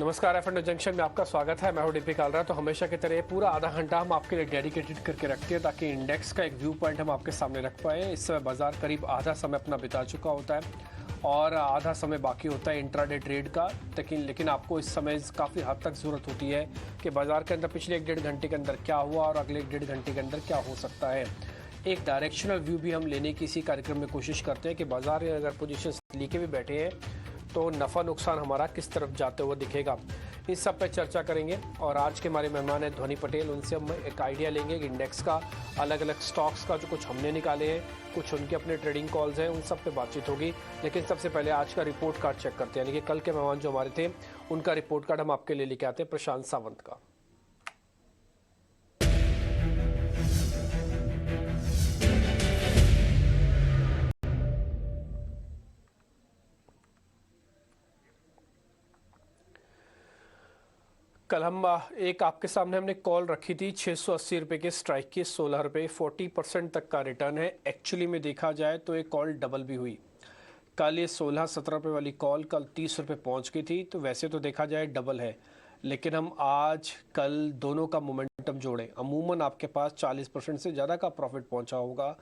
नमस्कार, F junction में आपका स्वागत है। मैं हूं डीपी कालरा। तो हमेशा की तरह पूरा आधा घंटा हम आपके लिए डेडिकेटेड करके रखते हैं ताकि इंडेक्स का एक व्यू पॉइंट हम आपके सामने रख पाए। इस समय बाजार करीब आधा समय अपना बिता चुका होता है और आधा समय बाकी होता है इंट्राडे ट्रेड का। लेकिन आपको इस समय काफ़ी हद तक ज़रूरत होती है कि बाजार के अंदर पिछले 1-1.5 घंटे के अंदर क्या हुआ और अगले 1-1.5 घंटे के अंदर क्या हो सकता है। एक डायरेक्शनल व्यू भी हम लेने की इसी कार्यक्रम में कोशिश करते हैं कि बाजार में अगर पोजीशन लेके भी बैठे हैं तो नफ़ा नुकसान हमारा किस तरफ जाते हुए दिखेगा, इस सब पे चर्चा करेंगे। और आज के हमारे मेहमान हैं ध्वनि पटेल। उनसे हम एक आइडिया लेंगे कि इंडेक्स का, अलग अलग स्टॉक्स का जो कुछ हमने निकाले हैं, कुछ उनके अपने ट्रेडिंग कॉल्स हैं, उन सब पे बातचीत होगी। लेकिन सबसे पहले आज का रिपोर्ट कार्ड चेक करते हैं, यानी कि कल के मेहमान जो हमारे थे उनका रिपोर्ट कार्ड हम आपके लिए लेके आते हैं, प्रशांत सावंत का। कल हम एक आपके सामने हमने कॉल रखी थी 680 रुपये के स्ट्राइक की, 16 रुपये, 40% तक का रिटर्न है। एक्चुअली में देखा जाए तो ये कॉल डबल भी हुई। कल ये 16-17 रुपये वाली कॉल कल 30 रुपये पहुँच गई थी, तो वैसे तो देखा जाए डबल है। लेकिन हम आज कल दोनों का मोमेंटम जोड़ें, अमूमन आपके पास 40% से ज़्यादा का प्रॉफिट पहुँचा होगा।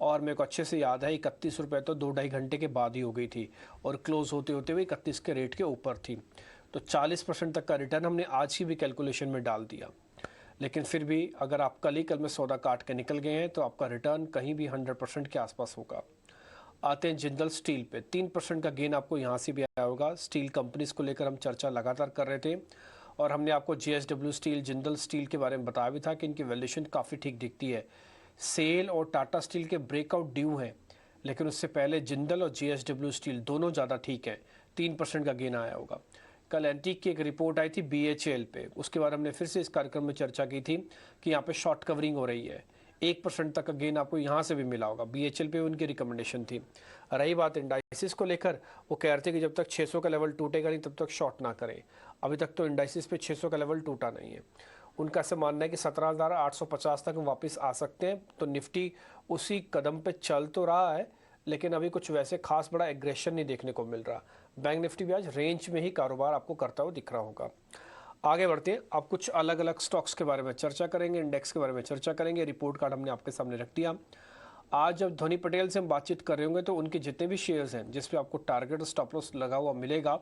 और मेरे को अच्छे से याद है 31 रुपये तो 2-2.5 घंटे के बाद ही हो गई थी और क्लोज़ होते होते हुए 31 के रेट के ऊपर थी। तो 40% तक का रिटर्न हमने आज की भी कैलकुलेशन में डाल दिया। लेकिन फिर भी अगर आप कल में सौदा काट के निकल गए हैं तो आपका रिटर्न कहीं भी 100% के आसपास होगा। आते हैं जिंदल स्टील पे, 3% का गेन आपको यहाँ से भी आया होगा। स्टील कंपनीज को लेकर हम चर्चा लगातार कर रहे थे और हमने आपको JSW स्टील, जिंदल स्टील के बारे में बताया भी था कि इनकी वैल्यूएशन काफ़ी ठीक दिखती है। सेल और टाटा स्टील के ब्रेकआउट ड्यू हैं, लेकिन उससे पहले जिंदल और JSW स्टील दोनों ज़्यादा ठीक हैं। 3% का गेन आया होगा। कल एंटीक की एक रिपोर्ट आई थी BHEL पे, उसके बाद हमने फिर से इस कार्यक्रम में चर्चा की थी कि यहाँ पे शॉर्ट कवरिंग हो रही है। 1% तक का गेन आपको यहाँ से भी मिला होगा। BHEL पे उनकी रिकमेंडेशन थी। रही बात इंडाइसिस को लेकर, वो कह रहे थे कि जब तक 600 का लेवल टूटेगा नहीं तब तक शॉर्ट ना करें। अभी तक तो इंडाइसिस पे 600 का लेवल टूटा नहीं है। उनका ऐसा मानना है कि 17,850 तक वापस आ सकते हैं। तो निफ्टी उसी कदम पे चल तो रहा है, लेकिन अभी कुछ वैसे खास बड़ा एग्रेशन नहीं देखने को मिल रहा। बैंक निफ्टी भी आज रेंज में ही कारोबार आपको करता हुआ दिख रहा होगा। आगे बढ़ते हैं, अब कुछ अलग अलग स्टॉक्स के बारे में चर्चा करेंगे, इंडेक्स के बारे में चर्चा करेंगे। रिपोर्ट कार्ड हमने आपके सामने रख दिया। आज जब ध्वनि पटेल से हम बातचीत कर रहे होंगे तो उनके जितने भी शेयर्स हैं जिस पे आपको टारगेट स्टॉप लॉस लगा हुआ मिलेगा,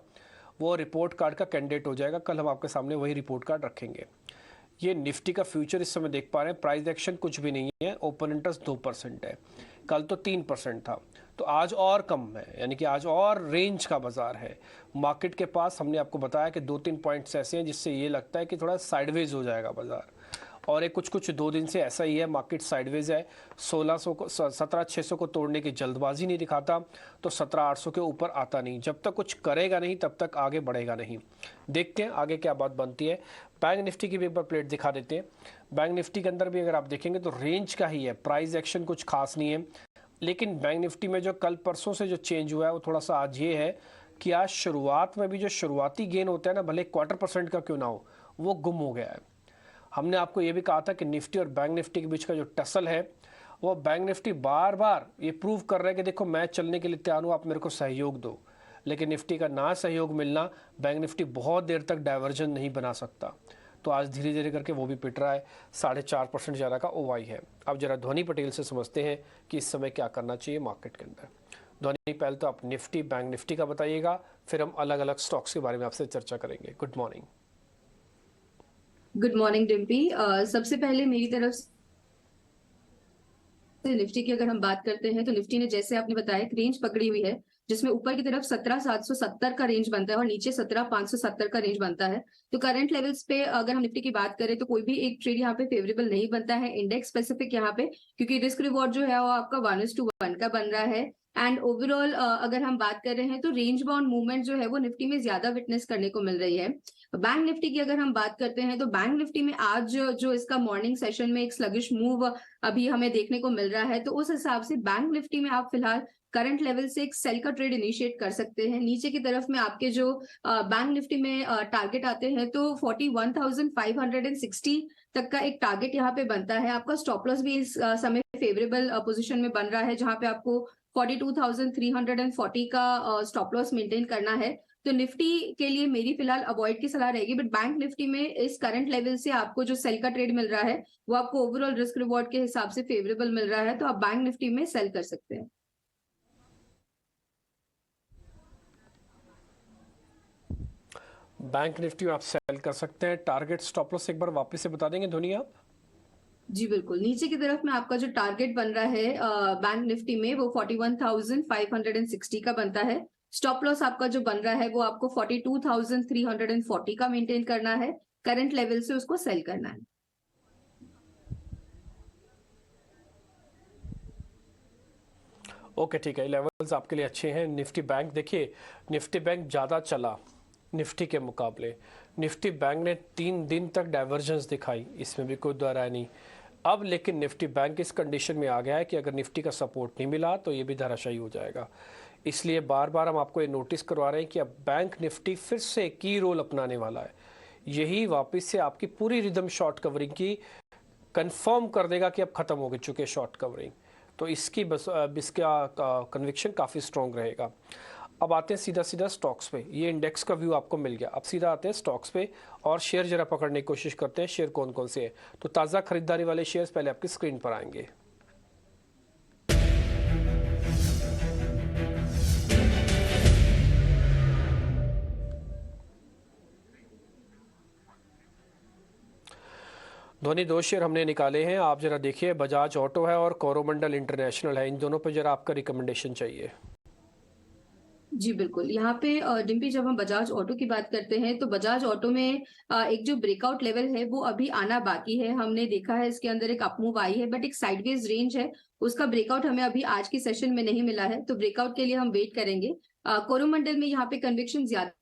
वो रिपोर्ट कार्ड का कैंडिडेट हो जाएगा। कल हम आपके सामने वही रिपोर्ट कार्ड रखेंगे। ये निफ्टी का फ्यूचर इस समय देख पा रहे हैं, प्राइस एक्शन कुछ भी नहीं है। ओपन इंटरेस्ट 2% है, कल तो 3% था, तो आज और कम है, यानी कि आज और रेंज का बाजार है। मार्केट के पास हमने आपको बताया कि 2-3 पॉइंट्स ऐसे हैं जिससे ये लगता है कि थोड़ा साइडवेज हो जाएगा बाजार, और एक कुछ 2 दिन से ऐसा ही है, मार्केट साइडवेज है। 1600 को 17,600 को तोड़ने की जल्दबाजी नहीं दिखाता तो 17,800 के ऊपर आता नहीं। जब तक कुछ करेगा नहीं तब तक आगे बढ़ेगा नहीं। देखते हैं आगे क्या बात बनती है। बैंक निफ्टी की भी एक बार प्लेट दिखा देते हैं। बैंक निफ्टी के अंदर भी अगर आप देखेंगे तो रेंज का ही है, प्राइस एक्शन कुछ खास नहीं है। लेकिन बैंक निफ्टी में जो कल परसों से जो चेंज हुआ है वो थोड़ा सा आज ये है कि आज शुरुआत में भी जो शुरुआती गेन होता है ना, भले 1/4% का क्यों ना हो, वो गुम हो गया है। हमने आपको ये भी कहा था कि निफ्टी और बैंक निफ्टी के बीच का जो टसल है, वो बैंक निफ्टी बार बार ये प्रूव कर रहा है कि देखो मैं चलने के लिए तैयार हूँ, आप मेरे को सहयोग दो। लेकिन निफ्टी का ना सहयोग मिलना, बैंक निफ्टी बहुत देर तक डाइवर्जन नहीं बना सकता। तो आज धीरे धीरे करके वो भी पिट रहा है। 4.5% ज़्यादा का OI है। अब जरा ध्वनि पटेल से समझते हैं कि इस समय क्या करना चाहिए मार्केट के अंदर। ध्वनि, पहले तो आप निफ्टी, बैंक निफ्टी का बताइएगा, फिर हम अलग अलग स्टॉक्स के बारे में आपसे चर्चा करेंगे। Good morning. Good morning Dimpy. सबसे पहले मेरी तरफ से निफ्टी की अगर हम बात करते हैं तो निफ्टी ने, जैसे आपने बताया, एक रेंज पकड़ी हुई है जिसमें ऊपर की तरफ 17,770 का रेंज बनता है और नीचे 17,570 का रेंज बनता है। तो करंट लेवल्स पे अगर हम निफ्टी की बात करें तो कोई भी एक ट्रेड यहाँ पे फेवरेबल नहीं बनता है इंडेक्स स्पेसिफिक यहाँ पे, क्योंकि रिस्क रिवॉर्ड जो है वो आपका 1:1 का बन रहा है। एंड ओवरऑल अगर हम बात कर रहे हैं तो रेंज बाउंड मूवमेंट जो है वो निफ्टी में ज्यादा विटनेस करने को मिल रही है। बैंक निफ्टी की अगर हम बात करते हैं तो बैंक निफ्टी में आज जो इसका मॉर्निंग सेशन में एक स्लगिश मूव अभी हमें देखने को मिल रहा है, तो उस हिसाब से बैंक निफ्टी में आप फिलहाल करंट लेवल से एक सेल का ट्रेड इनिशिएट कर सकते हैं। नीचे की तरफ में आपके जो बैंक निफ्टी में टारगेट आते हैं तो 41,560 तक का एक टारगेट यहाँ पे बनता है। आपका स्टॉप लॉस भी इस समय फेवरेबल पोजीशन में बन रहा है, जहां पे आपको 42,340 का स्टॉप लॉस मेंटेन करना है। तो निफ्टी के लिए मेरी फिलहाल अवॉइड की सलाह रहेगी, बट बैंक निफ्टी में इस करंट लेवल से आपको जो सेल का ट्रेड मिल रहा है वो आपको ओवरऑल रिस्क रिवॉर्ड के हिसाब से फेवरेबल मिल रहा है, तो आप बैंक निफ्टी में सेल कर सकते हैं। बैंक निफ्टी में आप सेल कर सकते हैं। टारगेट स्टॉप लॉस एक बार वापस से बता देंगे धोनी आप? जी बिल्कुल, नीचे की तरफ में आपका जो टारगेट बन रहा है बैंक निफ्टी में वो 41,560 का बनता है। स्टॉप लॉस आपका जो बन रहा है वो आपको 42,340 का मेंटेन करना है। करंट लेवल से उसको सेल करना है। ओके ठीक है, लेवल्स आपके लिए अच्छे हैं। निफ्टी बैंक देखिए, निफ्टी बैंक ज़्यादा चला निफ्टी के मुकाबले। निफ्टी बैंक ने 3 दिन तक डाइवर्जेंस दिखाई, इसमें भी कोई दो राय नहीं। अब लेकिन निफ्टी बैंक इस कंडीशन में आ गया है कि अगर निफ्टी का सपोर्ट नहीं मिला तो ये भी धराशायी हो जाएगा। इसलिए बार बार हम आपको ये नोटिस करवा रहे हैं कि अब बैंक निफ्टी फिर से की रोल अपनाने वाला है। यही वापस से आपकी पूरी रिदम शॉर्ट कवरिंग की कंफर्म कर देगा कि अब खत्म हो चुके शॉर्ट कवरिंग। तो इसकी बस इसका कन्विक्शन काफ़ी स्ट्रॉन्ग रहेगा। अब आते हैं सीधा सीधा स्टॉक्स पे। ये इंडेक्स का व्यू आपको मिल गया। अब सीधा आते हैं स्टॉक्स पे और शेयर जरा पकड़ने की कोशिश करते हैं, शेयर कौन कौन से हैं। तो ताज़ा खरीदारी वाले शेयर्स पहले आपकी स्क्रीन पर आएंगे। धोनी 2 शेयर हमने निकाले हैं, आप जरा देखिए। बजाज ऑटो है और कोरोमंडल इंटरनेशनल है। इन दोनों पर जरा आपका रिकमेंडेशन चाहिए। जी बिल्कुल, यहाँ पे डिम्पी जब हम बजाज ऑटो की बात करते हैं तो बजाज ऑटो में एक जो ब्रेकआउट लेवल है वो अभी आना बाकी है। हमने देखा है इसके अंदर एक अपमूव आई है, बट एक साइडवेज रेंज है, उसका ब्रेकआउट हमें अभी आज की सेशन में नहीं मिला है, तो ब्रेकआउट के लिए हम वेट करेंगे। कोरोमंडल में यहाँ पे कन्विक्शन ज्यादा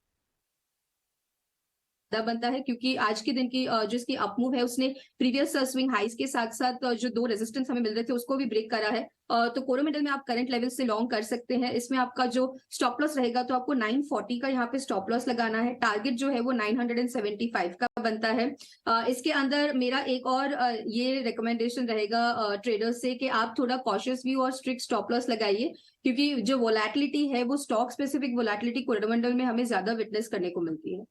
बनता है क्योंकि आज के दिन की जो इसकी अपमूव है उसने प्रीवियस स्विंग हाइस के साथ साथ जो 2 रेजिस्टेंस हमें मिल रहे थे उसको भी ब्रेक करा है। तो कोरोमंडल में आप करंट लेवल से लॉन्ग कर सकते हैं। इसमें आपका जो स्टॉप लॉस रहेगा तो आपको 940 का यहाँ पे स्टॉप लॉस लगाना है। टारगेट जो है वो 975 का बनता है। इसके अंदर मेरा एक और ये रिकमेंडेशन रहेगा ट्रेडर्स से कि आप थोड़ा कॉशियस व्यू और स्ट्रिक्ट स्टॉप लॉस लगाइए, क्योंकि जो वोलेटिलिटी है वो स्टॉक स्पेसिफिक वोलेटिलिटी कोरोमंडल में हमें ज्यादा विटनेस करने को मिलती है।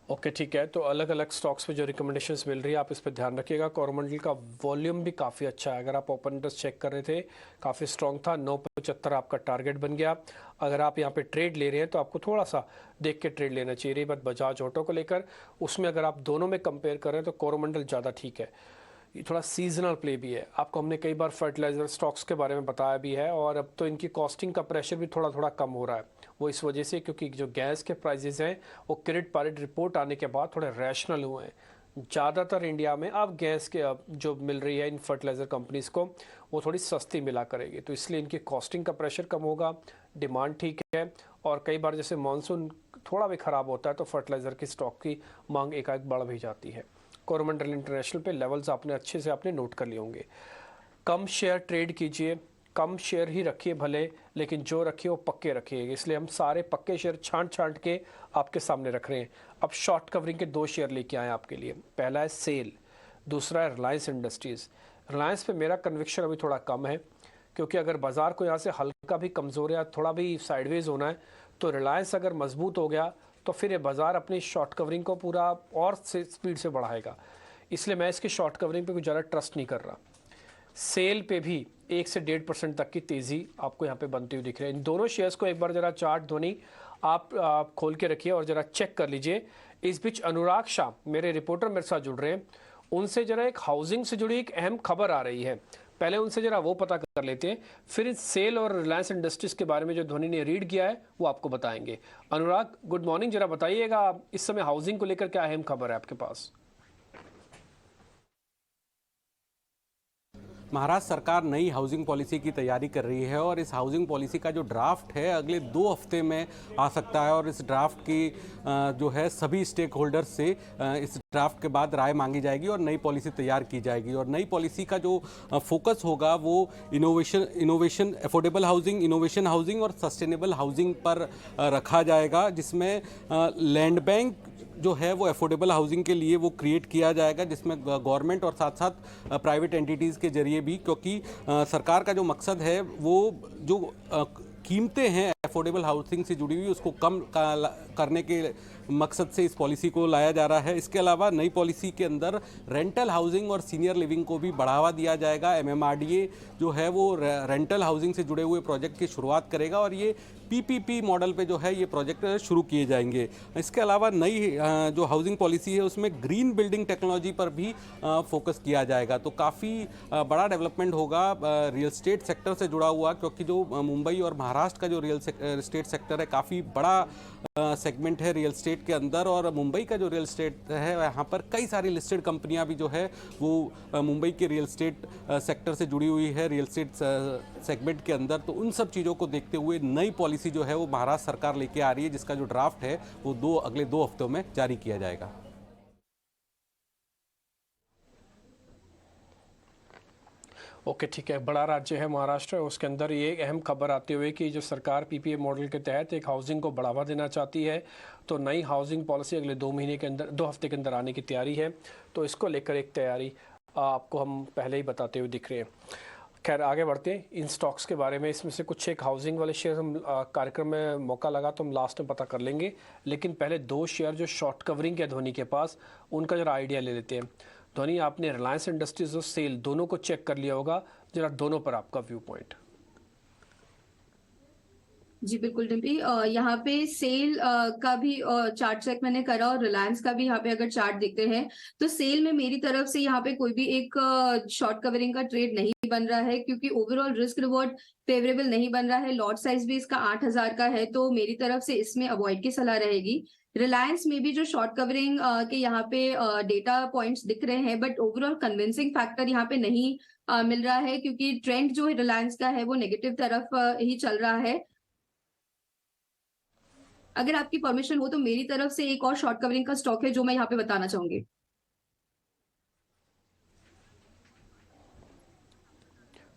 ओके ठीक है, तो अलग अलग स्टॉक्स पे जो रिकमेंडेशंस मिल रही है आप इस पर ध्यान रखिएगा। कोरोमंडल का वॉल्यूम भी काफ़ी अच्छा है। अगर आप ओपन इंटरेस्ट चेक कर रहे थे काफ़ी स्ट्रॉन्ग था। 975 आपका टारगेट बन गया। अगर आप यहाँ पे ट्रेड ले रहे हैं तो आपको थोड़ा सा देख के ट्रेड लेना चाहिए। रही बात बजाज ऑटो को लेकर, उसमें अगर आप दोनों में कंपेयर करें तो कोरोमंडल ज़्यादा ठीक है। ये थोड़ा सीजनल प्ले भी है। आपको हमने कई बार फर्टिलाइजर स्टॉक्स के बारे में बताया भी है, और अब तो इनकी कॉस्टिंग का प्रेशर भी थोड़ा थोड़ा कम हो रहा है। वो इस वजह से क्योंकि जो गैस के प्राइजेस हैं वो क्रेडिट पारिटी रिपोर्ट आने के बाद थोड़े रैशनल हुए हैं। ज़्यादातर इंडिया में अब गैस के जो मिल रही है इन फर्टिलाइज़र कंपनीज़ को वो थोड़ी सस्ती मिला करेगी, तो इसलिए इनकी कॉस्टिंग का प्रेशर कम होगा। डिमांड ठीक है, और कई बार जैसे मानसून थोड़ा भी ख़राब होता है तो फर्टिलाइज़र की स्टॉक की मांग एकाएक बढ़ भी जाती है। कोरोमंडल इंटरनेशनल पे लेवल्स आपने अच्छे से आपने नोट कर लिए होंगे। कम शेयर ट्रेड कीजिए, कम शेयर ही रखिए भले, लेकिन जो रखिए वो पक्के रखिए। इसलिए हम सारे पक्के शेयर छांट छांट के आपके सामने रख रहे हैं। अब शॉर्ट कवरिंग के 2 शेयर लेके आए आपके लिए। पहला है सेल, दूसरा है रिलायंस इंडस्ट्रीज़। रिलायंस पे मेरा कन्विक्शन अभी थोड़ा कम है, क्योंकि अगर बाजार को यहाँ से हल्का भी कमज़ोर या थोड़ा भी साइडवेज होना है तो रिलायंस अगर मजबूत हो गया तो फिर ये बाजार अपनी शॉर्ट कवरिंग को पूरा और से स्पीड से बढ़ाएगा। इसलिए मैं इसकी शॉर्ट कवरिंग पे कुछ ज़्यादा ट्रस्ट नहीं कर रहा। सेल पे भी 1 से 1.5% तक की तेज़ी आपको यहाँ पे बनती हुई दिख रही है। इन दोनों शेयर्स को एक बार ज़रा चार्ट धोनी आप खोल के रखिए और ज़रा चेक कर लीजिए। इस बीच अनुराग शाह मेरे रिपोर्टर मेरे साथ जुड़ रहे हैं, उनसे ज़रा एक हाउसिंग से जुड़ी एक अहम खबर आ रही है। पहले उनसे ज़रा वो पता कर लेते हैं, फिर इस सेल और रिलायंस इंडस्ट्रीज़ के बारे में जो धोनी ने रीड किया है वो आपको बताएंगे। अनुराग गुड मॉर्निंग, ज़रा बताइएगा इस समय हाउसिंग को लेकर क्या अहम खबर है आपके पास? महाराष्ट्र सरकार नई हाउसिंग पॉलिसी की तैयारी कर रही है और इस हाउसिंग पॉलिसी का जो ड्राफ्ट है अगले 2 हफ्ते में आ सकता है, और इस ड्राफ्ट की जो है सभी स्टेक होल्डर्स से इस ड्राफ्ट के बाद राय मांगी जाएगी और नई पॉलिसी तैयार की जाएगी। और नई पॉलिसी का जो फोकस होगा वो innovation, affordable housing, innovation housing और सस्टेनेबल हाउसिंग पर रखा जाएगा, जिसमें लैंड बैंक जो है वो अफोर्डेबल हाउसिंग के लिए वो क्रिएट किया जाएगा, जिसमें गवर्नमेंट और साथ साथ प्राइवेट एंटिटीज़ के जरिए भी, क्योंकि सरकार का जो मकसद है वो जो कीमतें हैं अफोर्डेबल हाउसिंग से जुड़ी हुई उसको कम करने के मकसद से इस पॉलिसी को लाया जा रहा है। इसके अलावा नई पॉलिसी के अंदर रेंटल हाउसिंग और सीनियर लिविंग को भी बढ़ावा दिया जाएगा। MMRDA जो है वो रेंटल हाउसिंग से जुड़े हुए प्रोजेक्ट की शुरुआत करेगा और ये PPP मॉडल पे जो है ये प्रोजेक्ट शुरू किए जाएंगे। इसके अलावा नई जो हाउसिंग पॉलिसी है उसमें ग्रीन बिल्डिंग टेक्नोलॉजी पर भी फोकस किया जाएगा। तो काफ़ी बड़ा डेवलपमेंट होगा रियल एस्टेट सेक्टर से जुड़ा हुआ, क्योंकि जो मुंबई और महाराष्ट्र का जो रियल एस्टेट सेक्टर है काफ़ी बड़ा सेगमेंट है रियल एस्टेट के अंदर, और मुंबई का जो रियल एस्टेट है यहाँ पर कई सारी लिस्टेड कंपनियाँ भी जो है वो मुंबई के रियल एस्टेट सेक्टर से जुड़ी हुई है रियल एस्टेट सेगमेंट के अंदर। तो उन सब चीज़ों को देखते हुए नई पॉलिसी जो है वो महाराष्ट्र सरकार लेके आ रही है, जिसका जो ड्राफ्ट है वो अगले 2 हफ्तों में जारी किया जाएगा। ओके, ठीक है। बड़ा राज्य है महाराष्ट्र, उसके अंदर ये एक अहम खबर आते हुए कि जो सरकार PPA मॉडल के तहत एक हाउसिंग को बढ़ावा देना चाहती है, तो नई हाउसिंग पॉलिसी अगले 2 हफ्ते के अंदर आने की तैयारी है। तो इसको लेकर एक तैयारी आपको हम पहले ही बताते हुए दिख रहे हैं। खैर, आगे बढ़ते हैं इन स्टॉक्स के बारे में। इसमें से कुछ एक हाउसिंग वाले शेयर हम कार्यक्रम में मौका लगा तो हम लास्ट में पता कर लेंगे, लेकिन पहले 2 शेयर जो शॉर्ट कवरिंग के धोनी के पास, उनका जरा आइडिया ले लेते हैं। धोनी, आपने रिलायंस इंडस्ट्रीज और सेल दोनों को चेक कर लिया होगा, जरा दोनों पर आपका व्यू पॉइंट। जी बिल्कुल डिम्पी, यहाँ पे सेल का भी चार्ट चेक मैंने करा और रिलायंस का भी यहाँ पे अगर चार्ट देखते हैं तो सेल में मेरी तरफ से यहाँ पे कोई भी एक शॉर्ट कवरिंग का ट्रेड नहीं बन रहा है, क्योंकि ओवरऑल रिस्क रिवॉर्ड फेवरेबल नहीं बन रहा है। लॉट साइज भी इसका 8,000 का है, तो मेरी तरफ से इसमें अवॉइड की सलाह रहेगी। रिलायंस में भी जो शॉर्ट कवरिंग के यहाँ पे डेटा पॉइंट्स दिख रहे हैं, बट ओवरऑल कन्विंसिंग फैक्टर यहाँ पे नहीं मिल रहा है, क्योंकि ट्रेंड जो है रिलायंस का है वो नेगेटिव तरफ ही चल रहा है। अगर आपकी परमिशन हो तो मेरी तरफ से एक और शॉर्ट कवरिंग का स्टॉक है जो मैं यहाँ पे बताना चाहूंगी।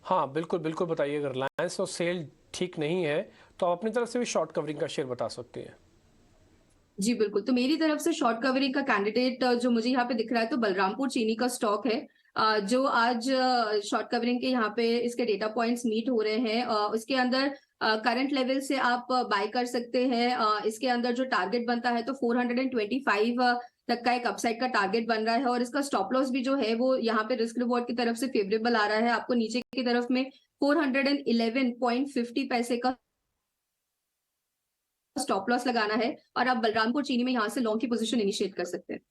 हाँ, बिल्कुल बिल्कुल बताइए। अगर रिलायंस और सेल ठीक नहीं है तो आप अपनी तरफ से भी शॉर्ट कवरिंग का शेयर बता सकते हैं। जी बिल्कुल, तो मेरी तरफ से शॉर्ट कवरिंग का कैंडिडेट जो मुझे यहाँ पे दिख रहा है तो बलरामपुर चीनी का स्टॉक है, जो आज शॉर्ट कवरिंग के यहाँ पे इसके डेटा पॉइंट्स मीट हो रहे हैं। उसके अंदर करंट लेवल से आप बाय कर सकते हैं। इसके अंदर जो टारगेट बनता है तो 425 तक का एक अपसाइड का टारगेट बन रहा है, और इसका स्टॉप लॉस भी जो है वो यहाँ पे रिस्क रिवॉर्ड की तरफ से फेवरेबल आ रहा है। आपको नीचे की तरफ में 411.50 पैसे का स्टॉप लॉस लगाना है, और आप बलरामपुर चीनी में यहाँ से लॉन्ग की पोजीशन इनिशिएट कर सकते हैं।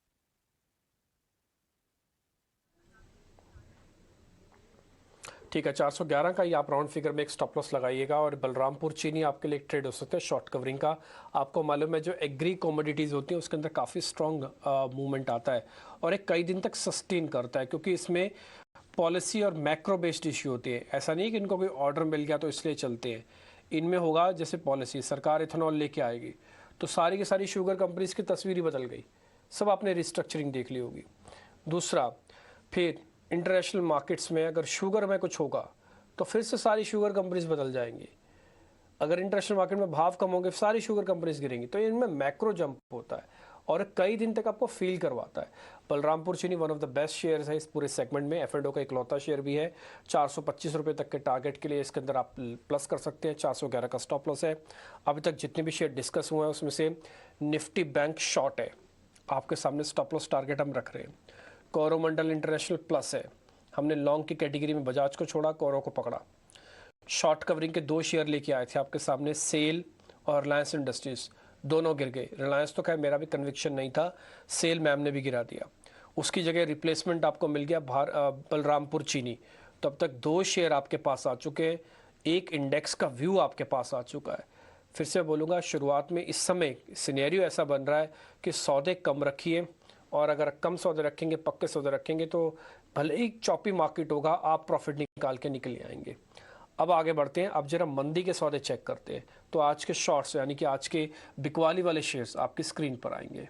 ठीक है, 411 का ही आप राउंड फिगर में एक स्टॉप लॉस लगाइएगा, और बलरामपुर चीनी आपके लिए एक ट्रेड हो सकता है शॉर्ट कवरिंग का। आपको मालूम है जो एग्री कमोडिटीज़ होती हैं उसके अंदर काफ़ी स्ट्रॉन्ग मूवमेंट आता है और एक कई दिन तक सस्टेन करता है, क्योंकि इसमें पॉलिसी और मैक्रो बेस्ड इश्यू होती है। ऐसा नहीं कि इनको कोई ऑर्डर मिल गया तो इसलिए चलते हैं। इनमें होगा जैसे पॉलिसी, सरकार इथेनॉल लेके आएगी तो सारी की सारी शुगर कंपनीज की तस्वीर ही बदल गई, सब आपने रिस्ट्रक्चरिंग देख ली होगी। दूसरा, फिर इंटरनेशनल मार्केट्स में अगर शुगर में कुछ होगा तो फिर से सारी शुगर कंपनीज बदल जाएंगी। अगर इंटरनेशनल मार्केट में भाव कम होंगे सारी शुगर कंपनीज गिरेंगी। तो इनमें मैक्रो जंप होता है और कई दिन तक आपको फील करवाता है। बलरामपुर चीनी one of the best shares है इस पूरे सेगमेंट में। F&O का इकलौता शेयर भी है। 425 रुपये तक के टारगेट के लिए इसके अंदर आप प्लस कर सकते हैं। 411 का स्टॉप लॉस है। अभी तक जितने भी शेयर डिस्कस हुए हैं उसमें से निफ्टी बैंक शॉर्ट है, आपके सामने स्टॉप लॉस टारगेट हम रख रहे हैं। कोरोमंडल इंटरनेशनल प्लस है, हमने लॉन्ग की कैटेगरी में बजाज को छोड़ा, कोरो को पकड़ा। शॉर्ट कवरिंग के 2 शेयर लेके आए थे आपके सामने, सेल और रिलायंस इंडस्ट्रीज, दोनों गिर गए। रिलायंस तो खैर मेरा भी कन्विक्शन नहीं था, सेल मैम ने भी गिरा दिया। उसकी जगह रिप्लेसमेंट आपको मिल गया बलरामपुर चीनी। तो अब तक 2 शेयर आपके पास आ चुके हैं, एक इंडेक्स का व्यू आपके पास आ चुका है। फिर से बोलूँगा, शुरुआत में इस समय सिनेरियो ऐसा बन रहा है कि सौदे कम रखिए, और अगर कम सौदे रखेंगे, पक्के सौदे रखेंगे तो भले ही चॉपी मार्केट होगा, आप प्रॉफिट निकाल के निकल आएंगे। अब आगे बढ़ते हैं। अब जरा मंदी के सौदे चेक करते हैं। तो आज के शॉर्ट्स यानी कि आज के बिकवाली वाले शेयर्स आपकी स्क्रीन पर आएंगे।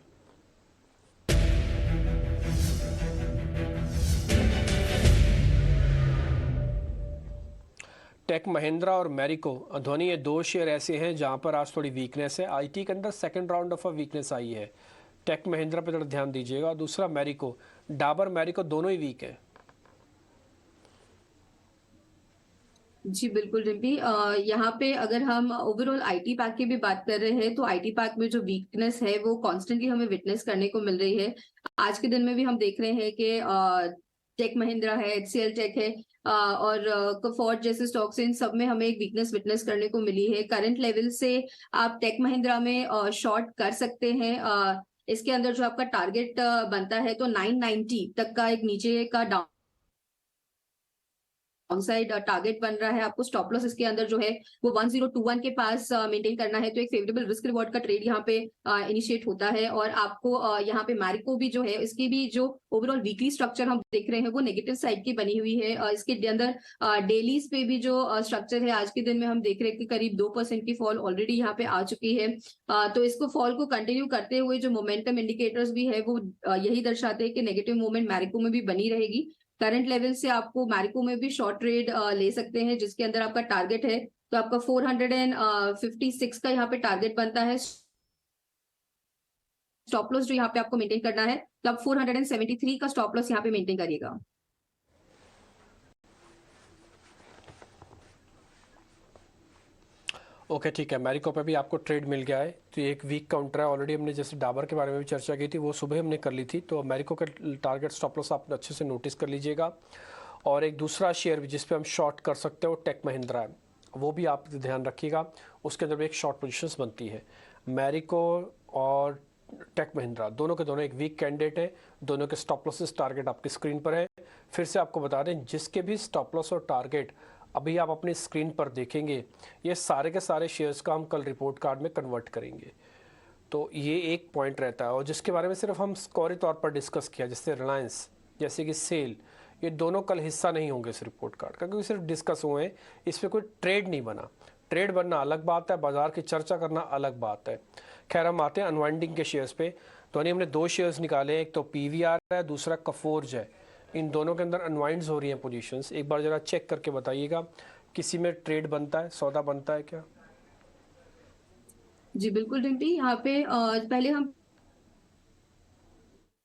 टेक महिंद्रा और मैरिको, धोनी, ये 2 शेयर ऐसे हैं जहां पर आज थोड़ी वीकनेस है। IT के अंदर सेकंड राउंड ऑफ वीकनेस आई है। टेक महिंद्रा पे थोड़ा ध्यान दीजिएगा। और दूसरा मैरिको, डाबर मैरिको दोनों ही वीक है। जी बिल्कुल रिम्पी, यहाँ पे अगर हम ओवरऑल आईटी पैक की भी बात कर रहे हैं तो आईटी पैक में जो वीकनेस है वो कॉन्स्टेंटली हमें विटनेस करने को मिल रही है। आज के दिन में भी हम देख रहे हैं कि टेक महिंद्रा है, एचसीएल टेक है, और कफोर्ट जैसे स्टॉक्स, इन सब में हमें एक वीकनेस विटनेस करने को मिली है। करंट लेवल से आप टेक महिंद्रा में शॉर्ट कर सकते हैं। इसके अंदर जो आपका टारगेट बनता है तो 990 तक का एक नीचे का डाउनसाइड टारगेट बन रहा है। आपको स्टॉप लॉस इसके अंदर जो है वो 1021 के पास मेंटेन करना है। तो एक फेवरेबल रिस्क रिवॉर्ड का ट्रेड यहाँ पे इनिशिएट होता है। और आपको यहाँ पे मैरिको भी जो है, इसकी भी जो ओवरऑल वीकली स्ट्रक्चर हम देख रहे हैं वो नेगेटिव साइड की बनी हुई है। इसके अंदर डेलीज पे भी जो स्ट्रक्चर है आज के दिन में हम देख रहे हैं कि करीब 2% की फॉल ऑलरेडी यहाँ पे आ चुकी है। तो इसको फॉल को कंटिन्यू करते हुए जो मोमेंटम इंडिकेटर्स भी है वो यही दर्शाते हैं कि नेगेटिव मूवमेंट मैरिको में भी बनी रहेगी। करंट लेवल से आपको मैरिको में भी शॉर्ट ट्रेड ले सकते हैं, जिसके अंदर आपका टारगेट है तो आपका 456 का यहाँ पे टारगेट बनता है। स्टॉप लॉस जो यहाँ पे आपको मेंटेन करना है तो आप 473 का स्टॉप लॉस यहाँ पे मेंटेन करिएगा। ओके ठीक है, मैरिको पे भी आपको ट्रेड मिल गया है। तो ये एक वीक काउंटर है। ऑलरेडी हमने जैसे डाबर के बारे में भी चर्चा की थी, वो सुबह हमने कर ली थी। तो मैरिको का टारगेट स्टॉप लॉस आप अच्छे से नोटिस कर लीजिएगा। और एक दूसरा शेयर भी जिस पे हम शॉर्ट कर सकते हैं वो टेक महिंद्रा है, वो भी आप ध्यान रखिएगा। उसके अंदर भी एक शॉर्ट पोजीशंस बनती है। मैरिको और टेक महिंद्रा दोनों के दोनों एक वीक कैंडिडेट है। दोनों के स्टॉप लॉसेस टारगेट आपकी स्क्रीन पर है। फिर से आपको बता दें, जिसके भी स्टॉप लॉस और टारगेट अभी आप अपनी स्क्रीन पर देखेंगे, ये सारे के सारे शेयर्स का हम कल रिपोर्ट कार्ड में कन्वर्ट करेंगे। तो ये एक पॉइंट रहता है। और जिसके बारे में सिर्फ हम स्कोरी तौर पर डिस्कस किया, जैसे रिलायंस, जैसे कि सेल, ये दोनों कल हिस्सा नहीं होंगे इस रिपोर्ट कार्ड का, क्योंकि सिर्फ डिस्कस हुए हैं। इस पर कोई ट्रेड नहीं बना। ट्रेड बनना अलग बात है, बाजार की चर्चा करना अलग बात है। खैर, हम आते हैं अनवाइंडिंग के शेयर्स पे। तो हमने 2 शेयर्स निकाले, एक तो पीवीआर है, दूसरा कफोर्ज है। इन दोनों के अंदर अनवाइंड्स हो रही हैं पोजीशंस। एक बार जरा चेक करके बताइएगा, किसी में ट्रेड बनता है, सौदा बनता है क्या? जी बिल्कुल रिम्पी, यहाँ पे पहले हम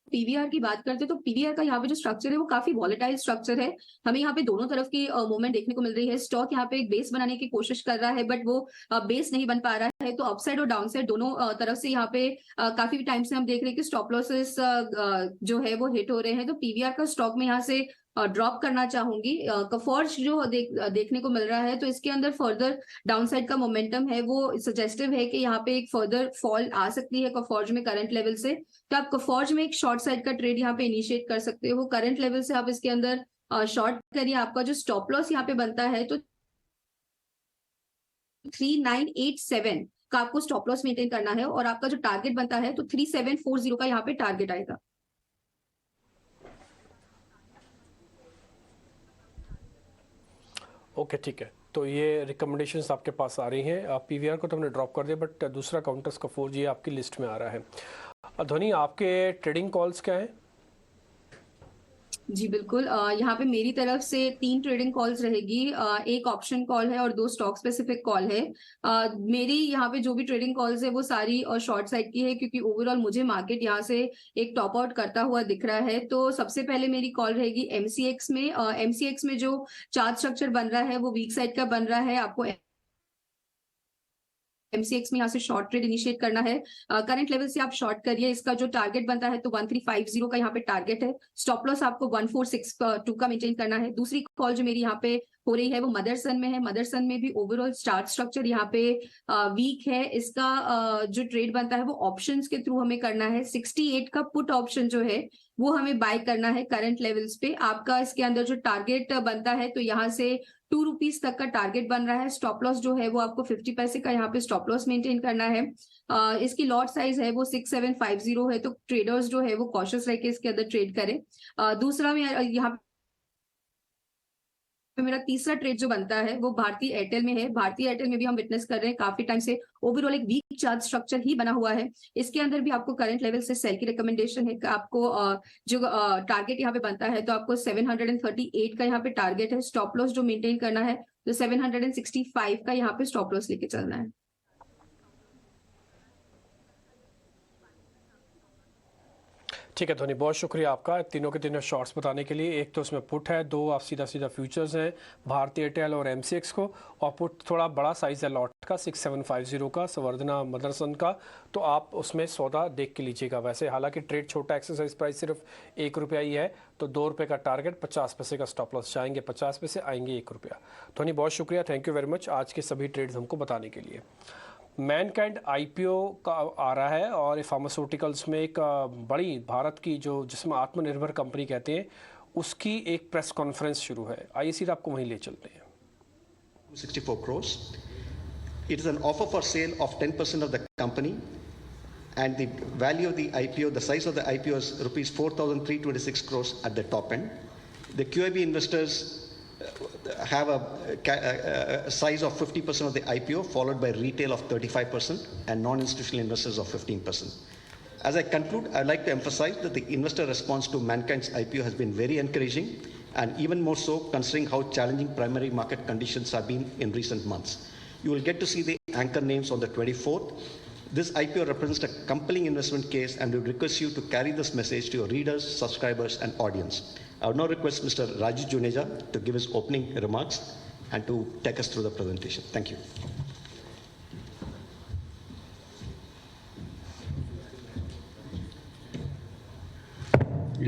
पीवीआर की बात करते हैं तो पीवीआर का यहाँ पे जो स्ट्रक्चर है वो काफी वॉलेटाइल स्ट्रक्चर है। हमें यहाँ पे दोनों तरफ की मूवमेंट देखने को मिल रही है। स्टॉक यहाँ पे एक बेस बनाने की कोशिश कर रहा है, बट वो बेस नहीं बन पा रहा है। तो अपसाइड और डाउनसाइड दोनों तरफ से यहाँ पे काफी टाइम से हम देख रहे हैं कि स्टॉप लॉसेस जो है वो हिट हो रहे हैं। तो पीवीआर का स्टॉक में यहाँ से ड्रॉप करना चाहूंगी। कफॉर्ज जो देखने को मिल रहा है तो इसके अंदर फर्दर डाउनसाइड का मोमेंटम है, वो सजेस्टिव है कि यहाँ पे एक फर्दर फॉल आ सकती है कफॉर्ज में करंट लेवल से। तो आप कफॉर्ज में एक शॉर्ट साइड का ट्रेड यहाँ पे इनिशिएट कर सकते हो। करंट लेवल से आप इसके अंदर शॉर्ट करिए। आपका जो स्टॉप लॉस यहाँ पे बनता है तो 3987 का आपको स्टॉप लॉस मेंटेन करना है। और आपका जो टारगेट बनता है तो 3740 का यहाँ पे टारगेट आएगा। ओके ठीक है, तो ये रिकमेंडेशंस आपके पास आ रही हैं। पीवीआर को तो हमने ड्रॉप कर दिया, बट दूसरा काउंटर्स का 4G आपकी लिस्ट में आ रहा है। ध्वनि, आपके ट्रेडिंग कॉल्स क्या हैं? जी बिल्कुल, यहाँ पे मेरी तरफ से 3 ट्रेडिंग कॉल्स रहेगी। एक ऑप्शन कॉल है और 2 स्टॉक स्पेसिफिक कॉल है। मेरी यहाँ पे जो भी ट्रेडिंग कॉल्स है वो सारी शॉर्ट साइड की है, क्योंकि ओवरऑल मुझे मार्केट यहाँ से एक टॉप आउट करता हुआ दिख रहा है। तो सबसे पहले मेरी कॉल रहेगी एमसीएक्स में। एमसीएक्स में जो चार्ट स्ट्रक्चर बन रहा है वो वीक साइड का बन रहा है। आपको एमसीएक्स में यहाँ से शॉर्ट ट्रेड इनिशिएट करना है। करंट लेवल से आप शॉर्ट करिए। इसका जो टारगेट बनता है तो 1350 का यहाँ पे टारगेट है। स्टॉप लॉस आपको 1462 का मेंटेन करना है। दूसरी कॉल जो मेरी यहाँ पे हो रही है वो मदरसन में है। मदरसन में भी ओवरऑल चार्ट स्ट्रक्चर यहाँ पे वीक है। इसका जो ट्रेड बनता है वो ऑप्शंस के थ्रू हमें करना है। 68 का पुट ऑप्शन जो है वो हमें बाय करना है करंट लेवल्स पे। आपका इसके अंदर जो टारगेट बनता है तो यहाँ से 2 रुपीज तक का टारगेट बन रहा है। स्टॉप लॉस जो है वो आपको 50 पैसे का यहाँ पे स्टॉप लॉस मेंटेन करना है। इसकी लॉट साइज है वो 6750 है। तो ट्रेडर्स जो है वो कॉशियस रह के इसके अंदर ट्रेड करें। दूसरा में यहाँ मेरा तीसरा ट्रेड जो बनता है वो भारतीय एयरटेल में है। भारतीय एयरटेल में भी हम विटनेस कर रहे हैं काफी टाइम से ओवरऑल एक वीक चार्ट स्ट्रक्चर ही बना हुआ है। इसके अंदर भी आपको करंट लेवल से सेल की रिकमेंडेशन है। आपको जो टारगेट यहाँ पे बनता है तो आपको 738 का यहाँ पे टारगेट है। स्टॉप लॉस जो मेंटेन करना है तो 765 का यहाँ पे स्टॉप लॉस लेके चलना है। ठीक है धोनी, बहुत शुक्रिया आपका तीनों के तीनों शॉर्ट्स बताने के लिए। एक तो उसमें पुट है, दो आप सीधा सीधा फ्यूचर्स हैं भारती एयरटेल और MCX को, और पुट थोड़ा बड़ा साइज़ है लॉट का 6750 का संवर्धना मदरसन का, तो आप उसमें सौदा देख के लीजिएगा। वैसे हालांकि ट्रेड छोटा, एक्सरसाइज प्राइस सिर्फ ₹1 ही है, तो ₹2 का टारगेट, 50 पैसे का स्टॉप लॉस, जाएंगे 50 पैसे, आएंगे ₹1। धोनी बहुत शुक्रिया, थैंक यू वेरी मच आज के सभी ट्रेड्स हमको बताने के लिए। मैनकाइंड IPO का आ रहा है और फार्मास्यूटिकल्स में एक बड़ी भारत की जो जिसमें आत्मनिर्भर कंपनी कहते हैं उसकी एक प्रेस कॉन्फ्रेंस शुरू है। आइए सीधा आपको वहीं ले चलते हैं। 264 crores. It is an offer for sale of 10% of the company, and the value of the IPO, the size of the IPO is rupees 4,326 crores at the top end. The QIB investors have a size of 50% of the IPO, followed by retail of 35% and non-institutional investors of 15%. As I conclude, I'd like to emphasize that the investor response to Mankind's IPO has been very encouraging, and even more so considering how challenging primary market conditions have been in recent months. You will get to see the anchor names on the 24th. This IPO represents a compelling investment case, and we request you to carry this message to your readers, subscribers, and audience. I would now request Mr. Rajiv Juneja to give his opening remarks and to take us through the presentation. Thank you.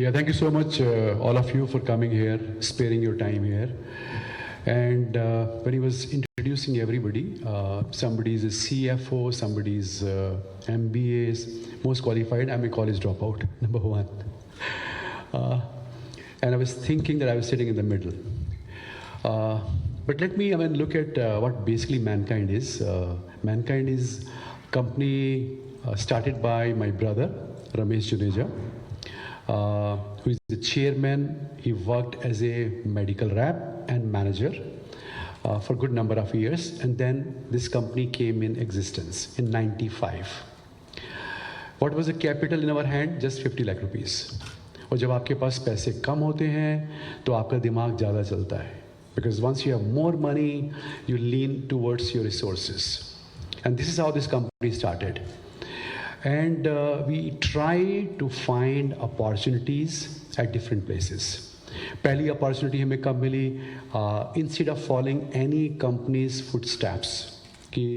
Yeah, thank you so much, all of you, for coming here, sparing your time here. And when he was introducing everybody, somebody is a CFO, somebody is MBAs, most qualified. I'm a college dropout, number one. And I was thinking that I was sitting in the middle. But let me look at what basically Mankind is. Mankind is a company started by my brother, Ramesh Juneja, who is the chairman. He worked as a medical rep and manager for a good number of years, and then this company came in existence in 95. What was the capital in our hand? Just 50 lakh rupees. और जब आपके पास पैसे कम होते हैं तो आपका दिमाग ज़्यादा चलता है, because once you have more money you lean towards your resources, and this is how this company started. And we try to find opportunities at different places. पहली अपॉर्चुनिटी हमें कब मिली? Instead of following any companies footsteps कि